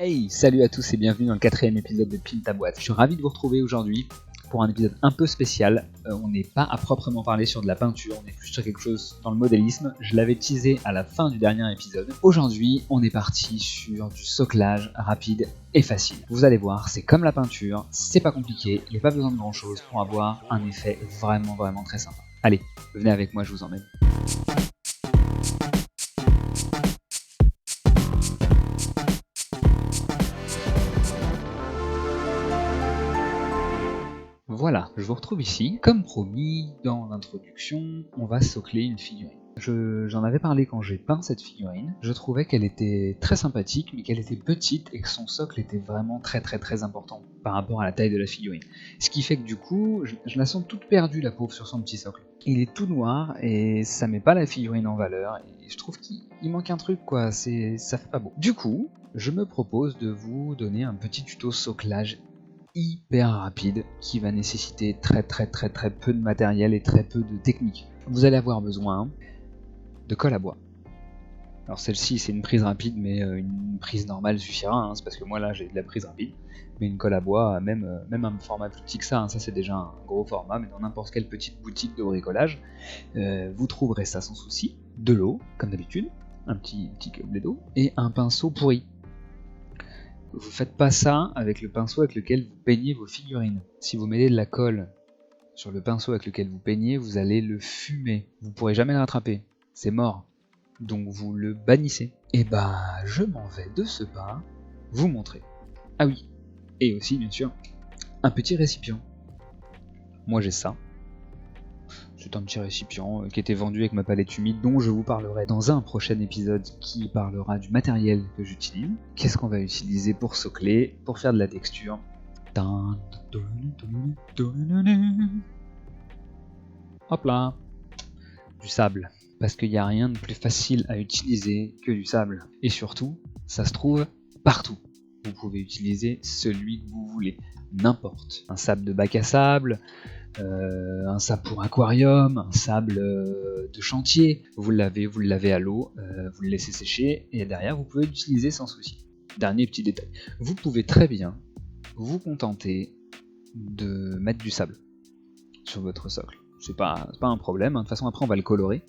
Hey, salut à tous et bienvenue dans le 4e épisode de Pile ta boîte. Je suis ravi de vous retrouver aujourd'hui pour un épisode un peu spécial. On n'est pas à proprement parler sur de la peinture, on est plus sur quelque chose dans le modélisme. Je l'avais teasé à la fin du dernier épisode. Aujourd'hui, on est parti sur du soclage rapide et facile. Vous allez voir, c'est comme la peinture, c'est pas compliqué, il n'y a pas besoin de grand chose pour avoir un effet vraiment très sympa. Allez, venez avec moi, je vous emmène. Voilà, je vous retrouve ici. Comme promis, dans l'introduction, on va socler une figurine. J'en avais parlé quand j'ai peint cette figurine. Je trouvais qu'elle était très sympathique, mais qu'elle était petite et que son socle était vraiment très important par rapport à la taille de la figurine. Ce qui fait que du coup, je la sens toute perdue, la pauvre, sur son petit socle. Il est tout noir et ça met pas la figurine en valeur. Et je trouve qu'il manque un truc, quoi. Ça fait pas beau. Du coup, je me propose de vous donner un petit tuto soclage hyper rapide qui va nécessiter très peu de matériel et très peu de technique. Vous allez avoir besoin de colle à bois. Alors celle-ci c'est une prise rapide, mais une prise normale suffira, hein, c'est parce que moi là j'ai de la prise rapide, mais une colle à bois, même un format plus petit que ça, hein, ça c'est déjà un gros format, mais dans n'importe quelle petite boutique de bricolage, vous trouverez ça sans souci. De l'eau, comme d'habitude, un petit gobelet d'eau, et un pinceau pourri. Vous faites pas ça avec le pinceau avec lequel vous peignez vos figurines. Si vous mettez de la colle sur le pinceau avec lequel vous peignez, vous allez le fumer. Vous pourrez jamais le rattraper. C'est mort. Donc vous le bannissez. Et bah, je m'en vais de ce pas vous montrer. Ah oui, et aussi bien sûr, un petit récipient. Moi j'ai ça. C'est un petit récipient qui était vendu avec ma palette humide dont je vous parlerai dans un prochain épisode qui parlera du matériel que j'utilise. Qu'est-ce qu'on va utiliser pour socler, pour faire de la texture? Hop là, du sable. Parce qu'il n'y a rien de plus facile à utiliser que du sable. Et surtout, ça se trouve partout. Vous pouvez utiliser celui que vous voulez, n'importe. Un sable de bac à sable, un sable pour aquarium, un sable de chantier. Vous le lavez à l'eau, vous le laissez sécher et derrière vous pouvez l'utiliser sans souci. Dernier petit détail, vous pouvez très bien vous contenter de mettre du sable sur votre socle. C'est pas un problème, hein. De toute façon après on va le colorer,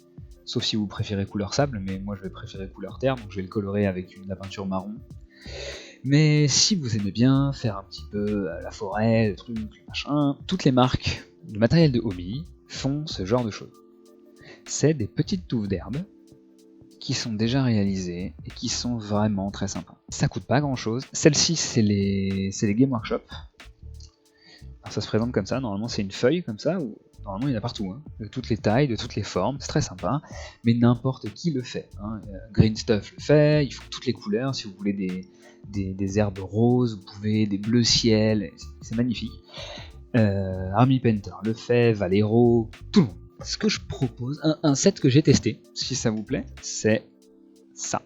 sauf si vous préférez couleur sable, mais moi je vais préférer couleur terre, donc je vais le colorer avec de la peinture marron. Mais si vous aimez bien faire un petit peu la forêt, le truc, le machin, toutes les marques de matériel de hobby font ce genre de choses. C'est des petites touffes d'herbe qui sont déjà réalisées et qui sont vraiment très sympas. Ça coûte pas grand chose. Celle-ci c'est les Game Workshop. Alors ça se présente comme ça, normalement c'est une feuille comme ça, où normalement il y en a partout, hein, de toutes les tailles, de toutes les formes, c'est très sympa, mais n'importe qui le fait. Hein. Green Stuff le fait, il faut toutes les couleurs, si vous voulez des herbes roses, vous pouvez des bleus ciel, c'est magnifique. Army Painter le fait, Valero, tout le monde. Ce que je propose, un set que j'ai testé, si ça vous plaît, c'est ça.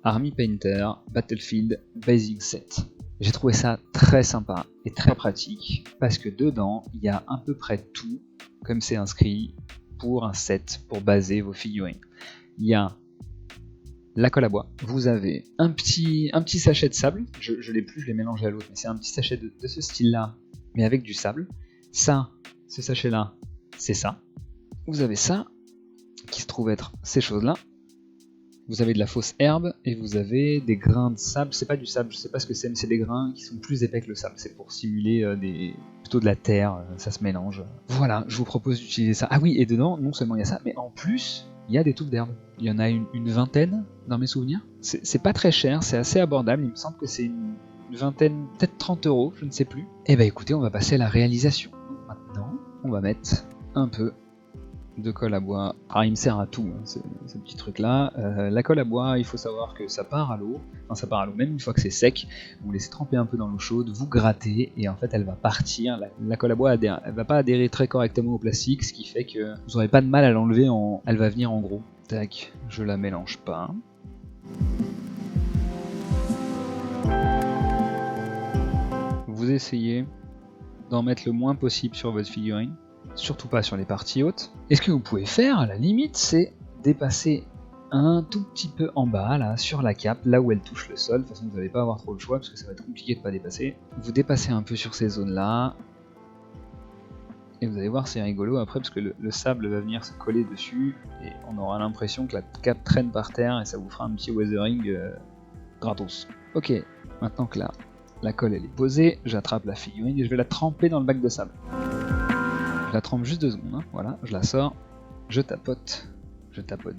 Army Painter Battlefield Basic Set. J'ai trouvé ça très sympa et très pratique parce que dedans il y a à peu près tout comme c'est inscrit pour un set pour baser vos figurines. Il y a la colle à bois, vous avez un petit sachet de sable, je l'ai plus, je l'ai mélangé à l'autre, mais c'est un petit sachet de ce style là mais avec du sable. Ça, ce sachet là, c'est ça. Vous avez ça qui se trouve être ces choses là. Vous avez de la fausse herbe et vous avez des grains de sable. C'est pas du sable, je sais pas ce que c'est, mais c'est des grains qui sont plus épais que le sable. C'est pour simuler plutôt de la terre, ça se mélange. Voilà, je vous propose d'utiliser ça. Ah oui, et dedans, non seulement il y a ça, mais en plus, il y a des touffes d'herbe. Il y en a une vingtaine dans mes souvenirs. C'est pas très cher, c'est assez abordable. Il me semble que c'est une vingtaine, peut-être 30 €, je ne sais plus. Et bah écoutez, on va passer à la réalisation. Donc maintenant, on va mettre un peu de colle à bois. Alors il me sert à tout, hein, ce petit truc là. La colle à bois, il faut savoir que ça part à l'eau, enfin ça part à l'eau même une fois que c'est sec, vous laissez tremper un peu dans l'eau chaude, vous grattez et en fait elle va partir. La colle à bois elle va pas adhérer très correctement au plastique, ce qui fait que vous n'aurez pas de mal à l'enlever, elle va venir en gros. Tac, je la mélange pas. Vous essayez d'en mettre le moins possible sur votre figurine. Surtout pas sur les parties hautes. Et ce que vous pouvez faire, à la limite, c'est dépasser un tout petit peu en bas, là, sur la cape, là où elle touche le sol. De toute façon, vous n'allez pas avoir trop le choix parce que ça va être compliqué de pas dépasser. Vous dépassez un peu sur ces zones-là. Et vous allez voir, c'est rigolo après parce que le sable va venir se coller dessus et on aura l'impression que la cape traîne par terre et ça vous fera un petit weathering gratos. Ok, maintenant que la colle elle est posée, j'attrape la figurine et je vais la tremper dans le bac de sable. Je la trempe juste 2 secondes, hein. Voilà, je la sors, je tapote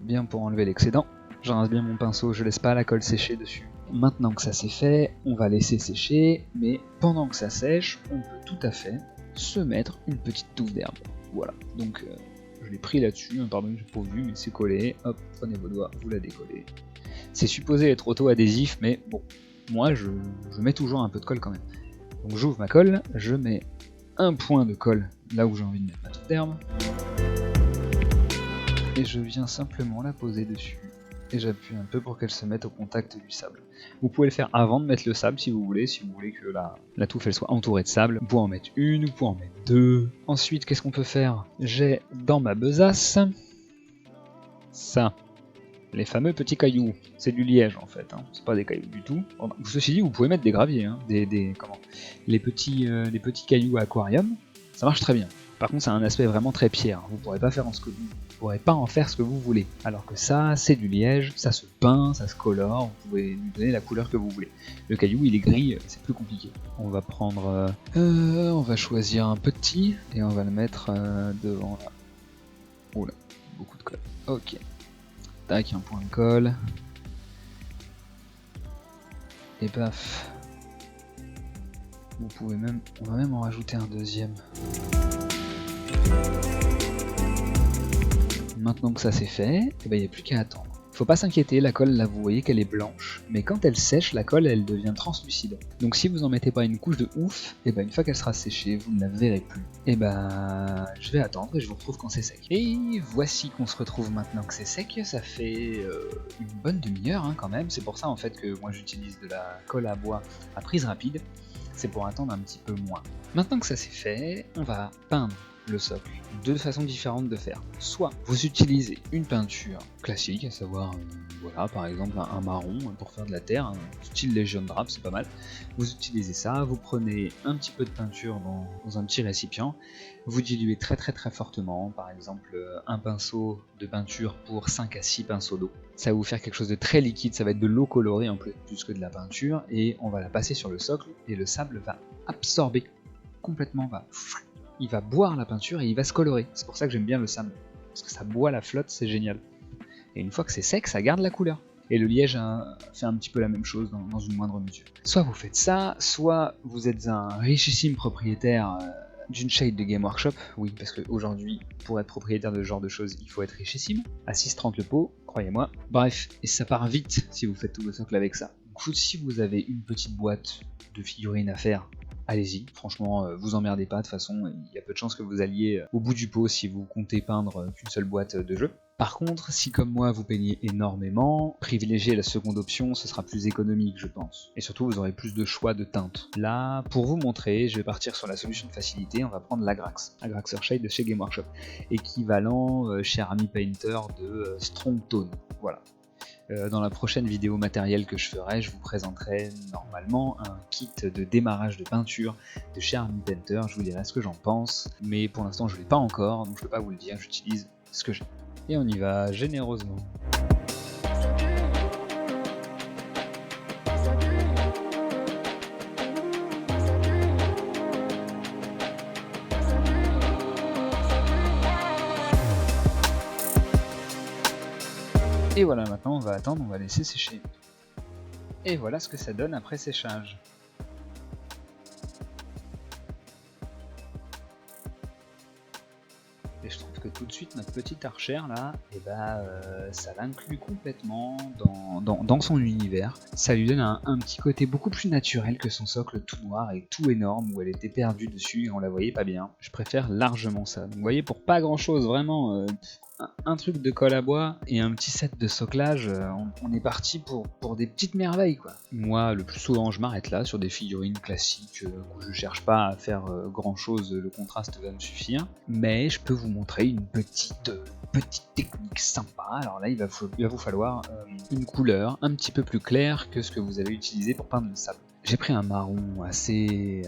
bien pour enlever l'excédent. Je rince bien mon pinceau, je laisse pas la colle sécher dessus. Maintenant que ça c'est fait, on va laisser sécher, mais pendant que ça sèche, on peut tout à fait se mettre une petite touffe d'herbe. Voilà, donc je l'ai pris là-dessus, pardon, j'ai pas vu, mais c'est collé. Hop, prenez vos doigts, vous la décollez. C'est supposé être auto-adhésif, mais bon, moi je mets toujours un peu de colle quand même. Donc j'ouvre ma colle, je mets un point de colle là où j'ai envie de mettre ma touffe d'herbe. Et je viens simplement la poser dessus. Et j'appuie un peu pour qu'elle se mette au contact du sable. Vous pouvez le faire avant de mettre le sable si vous voulez que la touffe elle soit entourée de sable. Vous pouvez en mettre une, vous pouvez en mettre 2. Ensuite, qu'est-ce qu'on peut faire? J'ai dans ma besace ça, les fameux petits cailloux. C'est du liège en fait, hein. C'est pas des cailloux du tout. Bon, ceci dit, vous pouvez mettre des graviers, hein. Les petits cailloux à aquarium, ça marche très bien. Par contre, ça a un aspect vraiment très pierre. Vous pourrez pas faire vous pourrez pas en faire ce que vous voulez. Alors que ça, c'est du liège, ça se peint, ça se colore. Vous pouvez lui donner la couleur que vous voulez. Le caillou, il est gris, c'est plus compliqué. On va prendre, on va choisir un petit et on va le mettre devant là. Oula, beaucoup de colle. Ok. Tac, un point de colle. Et paf. On va même en rajouter un deuxième. Maintenant que ça c'est fait, il n'y a plus qu'à attendre. Faut pas s'inquiéter, la colle là vous voyez qu'elle est blanche, mais quand elle sèche, la colle elle devient translucide. Donc si vous en mettez pas une couche de ouf, et une fois qu'elle sera séchée, vous ne la verrez plus. Je vais attendre et je vous retrouve quand c'est sec. Et voici qu'on se retrouve maintenant que c'est sec, ça fait une bonne demi-heure quand même, c'est pour ça en fait que moi j'utilise de la colle à bois à prise rapide, c'est pour attendre un petit peu moins. Maintenant que ça c'est fait, on va peindre le socle. 2 façons différentes de faire. Soit vous utilisez une peinture classique, à savoir voilà, par exemple un marron pour faire de la terre, style Legion Drap, c'est pas mal. Vous utilisez ça, vous prenez un petit peu de peinture dans un petit récipient, vous diluez très fortement, par exemple un pinceau de peinture pour 5 à 6 pinceaux d'eau. Ça va vous faire quelque chose de très liquide, ça va être de l'eau colorée en plus que de la peinture, et on va la passer sur le socle, et le sable va absorber complètement, il va boire la peinture et il va se colorer. C'est pour ça que j'aime bien le sable, parce que ça boit la flotte, c'est génial. Et une fois que c'est sec, ça garde la couleur. Et le liège fait un petit peu la même chose dans une moindre mesure. Soit vous faites ça, soit vous êtes un richissime propriétaire d'une shade de Game Workshop. Oui, parce qu'aujourd'hui, pour être propriétaire de ce genre de choses, il faut être richissime. À 6,30 le pot, croyez-moi. Bref, et ça part vite si vous faites tout vos socles avec ça. Donc si vous avez une petite boîte de figurines à faire, allez-y, franchement, vous emmerdez pas, de toute façon, il y a peu de chances que vous alliez au bout du pot si vous comptez peindre qu'une seule boîte de jeu. Par contre, si comme moi vous peignez énormément, privilégiez la seconde option, ce sera plus économique je pense. Et surtout vous aurez plus de choix de teintes. Là, pour vous montrer, je vais partir sur la solution de facilité, on va prendre l'Agrax Earthshade de chez Game Workshop, équivalent chez Army Painter de Strong Tone, voilà. Dans la prochaine vidéo matérielle que je ferai, je vous présenterai normalement un kit de démarrage de peinture de chez Army Painter, je vous dirai ce que j'en pense, mais pour l'instant je ne l'ai pas encore, donc je ne peux pas vous le dire, j'utilise ce que j'ai. Et on y va généreusement. Et voilà, maintenant on va attendre, on va laisser sécher. Et voilà ce que ça donne après séchage. Et je trouve que tout de suite notre petite archère là, ça l'inclut complètement dans son univers. Ça lui donne un petit côté beaucoup plus naturel que son socle tout noir et tout énorme où elle était perdue dessus et on la voyait pas bien. Je préfère largement ça. Donc vous voyez, pour pas grand chose, vraiment un truc de colle à bois et un petit set de soclage, on est parti pour des petites merveilles quoi. Moi le plus souvent je m'arrête là sur des figurines classiques où je cherche pas à faire grand chose, le contraste va me suffire, mais je peux vous montrer une petite petite technique sympa. Alors là, il va vous falloir une couleur un petit peu plus claire que ce que vous avez utilisé pour peindre le sable. J'ai pris un marron assez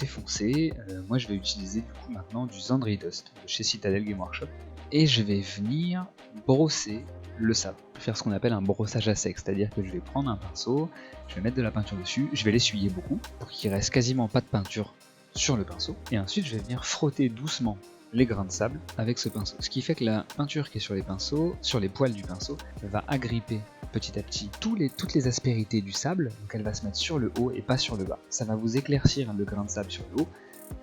foncé. Moi, je vais utiliser du coup maintenant du Zandri Dust de chez Citadel Game Workshop. Et je vais venir brosser le sable. Faire ce qu'on appelle un brossage à sec, c'est-à-dire que je vais prendre un pinceau, je vais mettre de la peinture dessus, je vais l'essuyer beaucoup pour qu'il reste quasiment pas de peinture sur le pinceau. Et ensuite, je vais venir frotter doucement les grains de sable avec ce pinceau. Ce qui fait que la peinture qui est sur les pinceaux, sur les poils du pinceau, va agripper petit à petit toutes les aspérités du sable, donc elle va se mettre sur le haut et pas sur le bas. Ça va vous éclaircir le grain de sable sur le haut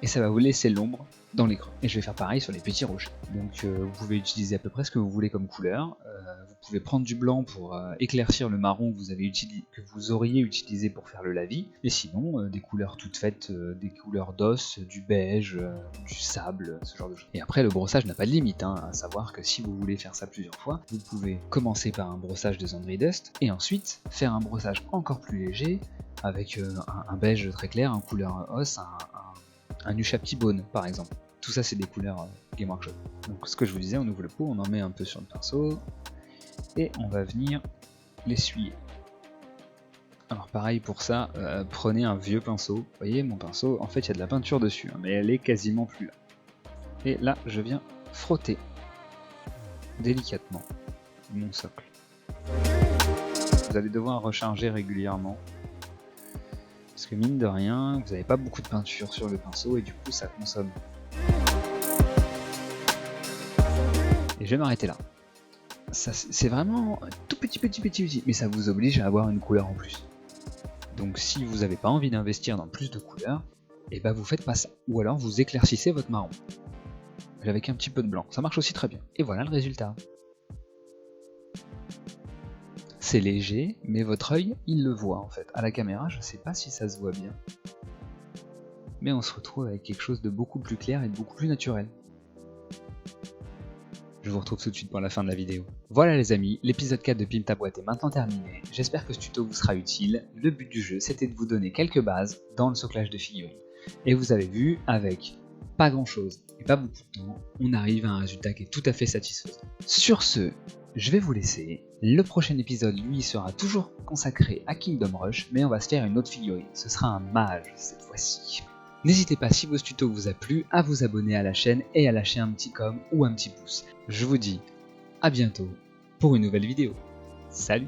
et ça va vous laisser l'ombre dans les creux. Et je vais faire pareil sur les petits rochers. Donc vous pouvez utiliser à peu près ce que vous voulez comme couleur. Vous pouvez prendre du blanc pour éclaircir le marron que vous auriez utilisé pour faire le lavis. Et sinon, des couleurs toutes faites, des couleurs d'os, du beige, du sable, ce genre de choses. Et après, le brossage n'a pas de limite, à savoir que si vous voulez faire ça plusieurs fois, vous pouvez commencer par un brossage de Zandri Dust et ensuite faire un brossage encore plus léger avec un beige très clair, un couleur os, un Ushabti Bone par exemple. Tout ça c'est des couleurs Game Workshop. Donc ce que je vous disais, on ouvre le pot, on en met un peu sur le pinceau et on va venir l'essuyer. Alors pareil pour ça, prenez un vieux pinceau. Vous voyez mon pinceau, en fait il y a de la peinture dessus, mais elle est quasiment plus là. Et là je viens frotter délicatement mon socle. Vous allez devoir recharger régulièrement. Parce que mine de rien, vous n'avez pas beaucoup de peinture sur le pinceau et du coup ça consomme. Et je vais m'arrêter là. C'est vraiment tout petit, mais ça vous oblige à avoir une couleur en plus. Donc si vous n'avez pas envie d'investir dans plus de couleurs, et bah vous faites pas ça. Ou alors vous éclaircissez votre marron. Avec un petit peu de blanc, ça marche aussi très bien. Et voilà le résultat. C'est léger, mais votre œil, il le voit en fait. À la caméra, je sais pas si ça se voit bien. Mais on se retrouve avec quelque chose de beaucoup plus clair et de beaucoup plus naturel. Je vous retrouve tout de suite pour la fin de la vidéo. Voilà les amis, l'épisode 4 de Pile ta boîte est maintenant terminé. J'espère que ce tuto vous sera utile. Le but du jeu, c'était de vous donner quelques bases dans le soclage de figurines. Et vous avez vu, avec pas grand chose et pas beaucoup de temps, on arrive à un résultat qui est tout à fait satisfaisant. Sur ce, je vais vous laisser. Le prochain épisode, lui, sera toujours consacré à Kingdom Rush, mais on va se faire une autre figurine. Ce sera un mage cette fois-ci. N'hésitez pas, si ce tuto vous a plu, à vous abonner à la chaîne et à lâcher un petit com ou un petit pouce. Je vous dis à bientôt pour une nouvelle vidéo. Salut!